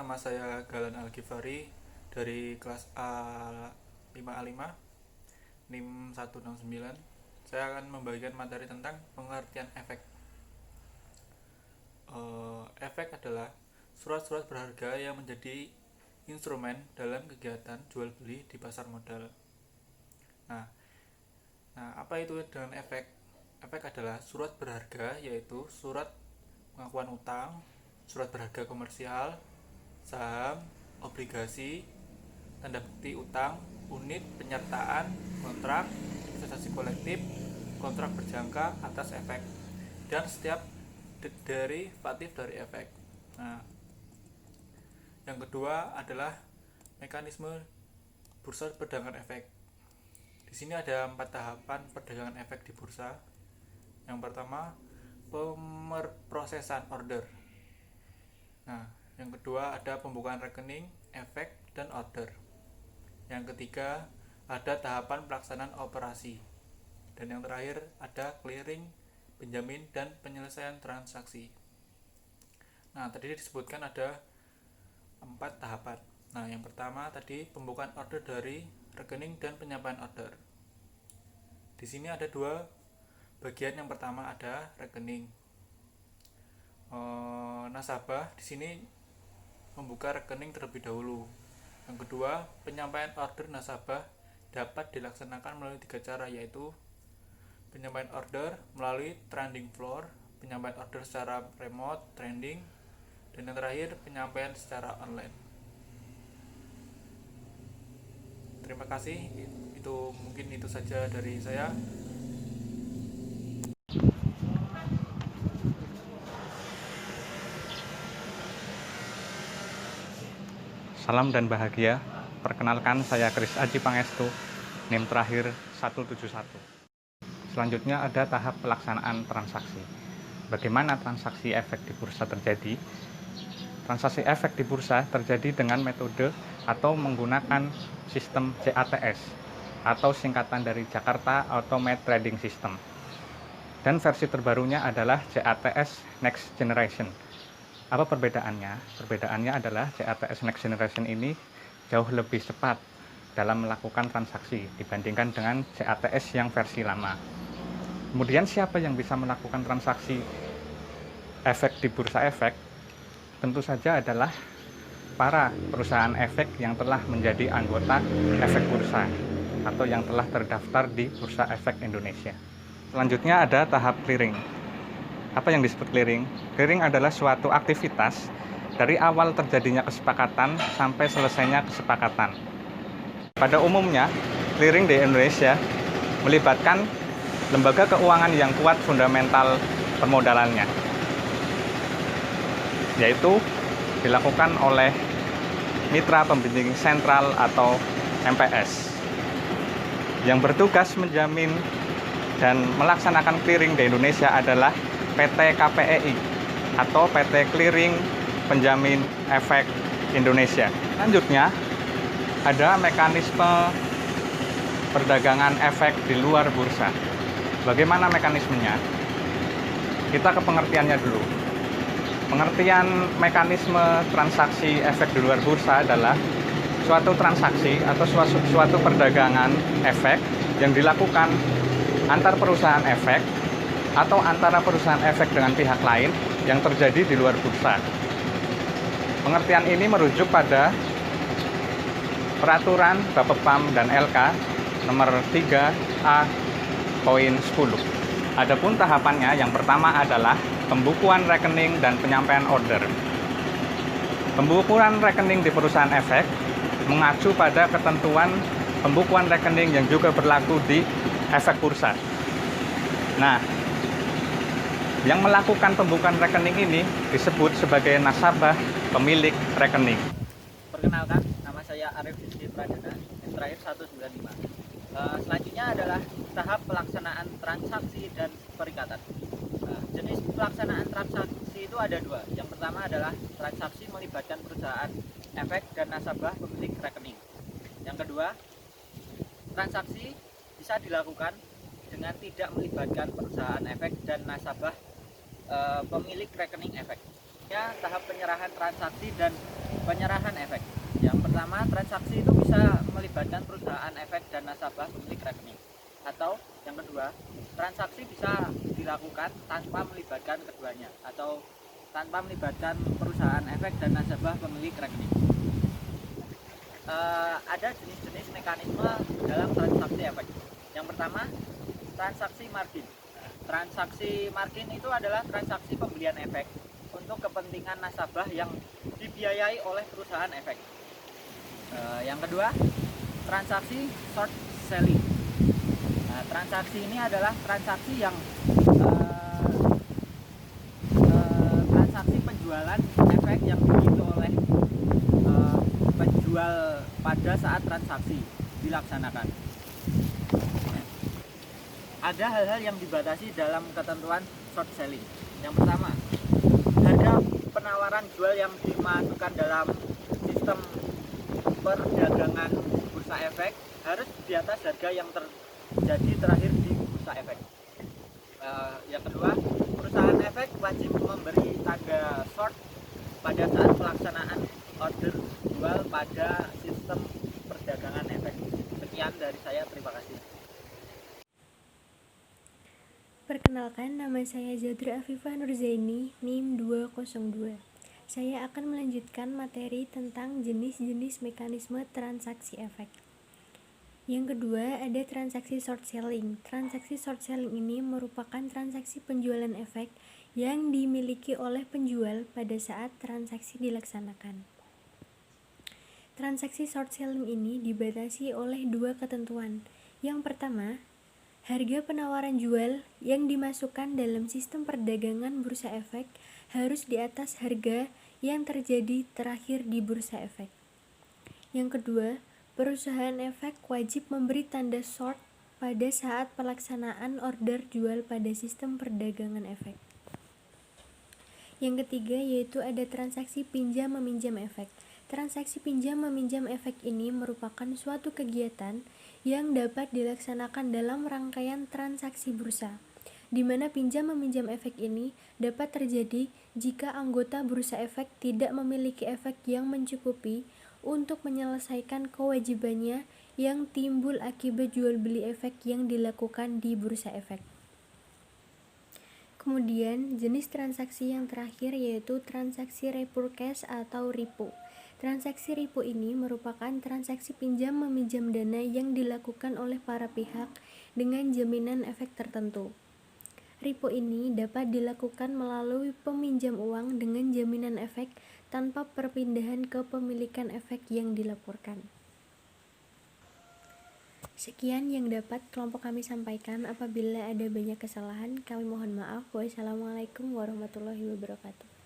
nama saya Galan Al-Ghifari dari kelas A5A5 NIM 169. Saya akan membagikan materi tentang pengertian efek. Efek adalah surat-surat berharga yang menjadi instrumen dalam kegiatan jual beli di pasar modal. Nah, apa itu dengan efek? Efek adalah surat berharga, yaitu surat pengakuan utang, surat berharga komersial, saham, obligasi, tanda bukti utang, unit, penyertaan, kontrak, investasi kolektif, kontrak berjangka atas efek, dan setiap derivatif dari efek. Nah, yang kedua adalah mekanisme bursa perdagangan efek. Di sini ada 4 tahapan perdagangan efek di bursa. Yang pertama, pemrosesan order. Nah, yang kedua ada pembukaan rekening, efek, dan order. Yang ketiga ada tahapan pelaksanaan operasi. Dan yang terakhir ada clearing, penjamin, dan penyelesaian transaksi. Nah, tadi disebutkan ada 4 tahapan. Nah, yang pertama tadi pembukaan order dari rekening dan penyampaian order. Di sini ada 2 bagian. Yang pertama ada rekening. Nasabah di sini membuka rekening terlebih dahulu. Yang kedua, penyampaian order nasabah dapat dilaksanakan melalui 3 cara, yaitu penyampaian order melalui trending floor, penyampaian order secara remote trending, dan yang terakhir penyampaian secara online. Terima kasih. Mungkin itu saja dari saya. Salam dan bahagia. Perkenalkan, saya Kris Aji Pangestu, NIM terakhir 171. Selanjutnya ada tahap pelaksanaan transaksi. Bagaimana transaksi efek di bursa terjadi? Transaksi efek di bursa terjadi dengan metode atau menggunakan sistem JATS atau singkatan dari Jakarta Automated Trading System. Dan versi terbarunya adalah JATS Next Generation. Apa perbedaannya? Perbedaannya adalah JATS Next Generation ini jauh lebih cepat dalam melakukan transaksi dibandingkan dengan JATS yang versi lama. Kemudian siapa yang bisa melakukan transaksi efek di bursa efek? Tentu saja adalah para perusahaan efek yang telah menjadi anggota efek bursa atau yang telah terdaftar di Bursa Efek Indonesia. Selanjutnya ada tahap clearing. Apa yang disebut clearing? Clearing adalah suatu aktivitas dari awal terjadinya kesepakatan sampai selesainya kesepakatan. Pada umumnya, clearing di Indonesia melibatkan lembaga keuangan yang kuat fundamental permodalannya, yaitu dilakukan oleh mitra pembimbing sentral atau MPS yang bertugas menjamin dan melaksanakan clearing di Indonesia adalah PT KPEI atau PT Clearing Penjamin Efek Indonesia. Selanjutnya ada mekanisme perdagangan efek di luar bursa. Bagaimana mekanismenya? Kita ke pengertiannya dulu. Pengertian mekanisme transaksi efek di luar bursa adalah suatu transaksi atau suatu perdagangan efek yang dilakukan antar perusahaan efek atau antara perusahaan efek dengan pihak lain yang terjadi di luar bursa. Pengertian ini merujuk pada Peraturan Bapepam dan LK nomor 3A poin 10. Adapun tahapannya, yang pertama adalah pembukuan rekening dan penyampaian order. Pembukuan rekening di perusahaan efek mengacu pada ketentuan pembukuan rekening yang juga berlaku di efek bursa. Nah, yang melakukan pembukaan rekening ini disebut sebagai nasabah pemilik rekening. Perkenalkan, nama saya Arif Rizky Pradana, NIM terakhir 195. Selanjutnya adalah tahap pelaksanaan transaksi dan perikatan. Jenis pelaksanaan transaksi itu ada 2. Yang pertama adalah transaksi melibatkan perusahaan efek dan nasabah pemilik rekening. Yang kedua, transaksi bisa dilakukan dengan tidak melibatkan perusahaan efek dan nasabah pemilik rekening efek. Ya, tahap penyerahan transaksi dan penyerahan efek. Yang pertama, transaksi itu bisa melibatkan perusahaan efek dan nasabah pemilik rekening. Atau yang kedua, transaksi bisa dilakukan tanpa melibatkan keduanya atau tanpa melibatkan perusahaan efek dan nasabah pemilik rekening. Ada jenis-jenis mekanisme dalam transaksi efek. Yang pertama, transaksi margin. Transaksi margin itu adalah transaksi pembelian efek untuk kepentingan nasabah yang dibiayai oleh perusahaan efek. Yang kedua, transaksi short selling. Nah, transaksi ini adalah transaksi yang transaksi penjualan efek yang dimiliki oleh penjual pada saat transaksi dilaksanakan. Ada hal-hal yang dibatasi dalam ketentuan short selling. Yang pertama, harga penawaran jual yang dimasukkan dalam sistem perdagangan bursa efek harus di atas harga yang terjadi terakhir di bursa efek. Yang kedua, perusahaan efek wajib memberi tanda short pada saat pelaksanaan order jual pada sistem perdagangan efek. Sekian dari saya, terima kasih. Perkenalkan, nama saya Zadra Afifah Nurzaini, NIM 202. Saya akan melanjutkan materi tentang jenis-jenis mekanisme transaksi efek. Yang kedua, ada transaksi short selling. Transaksi short selling ini merupakan transaksi penjualan efek yang dimiliki oleh penjual pada saat transaksi dilaksanakan. Transaksi short selling ini dibatasi oleh dua ketentuan. Yang pertama, harga penawaran jual yang dimasukkan dalam sistem perdagangan bursa efek harus di atas harga yang terjadi terakhir di bursa efek. Yang kedua, perusahaan efek wajib memberi tanda short pada saat pelaksanaan order jual pada sistem perdagangan efek. Yang ketiga yaitu ada transaksi pinjam-meminjam efek. Transaksi pinjam-meminjam efek ini merupakan suatu kegiatan yang dapat dilaksanakan dalam rangkaian transaksi bursa, di mana pinjam-meminjam efek ini dapat terjadi jika anggota bursa efek tidak memiliki efek yang mencukupi untuk menyelesaikan kewajibannya yang timbul akibat jual beli efek yang dilakukan di bursa efek. Kemudian, jenis transaksi yang terakhir yaitu transaksi repurchase atau repo. Transaksi repo ini merupakan transaksi pinjam-meminjam dana yang dilakukan oleh para pihak dengan jaminan efek tertentu. Repo ini dapat dilakukan melalui peminjam uang dengan jaminan efek tanpa perpindahan kepemilikan efek yang dilaporkan. Sekian yang dapat kelompok kami sampaikan. Apabila ada banyak kesalahan, kami mohon maaf. Wassalamualaikum warahmatullahi wabarakatuh.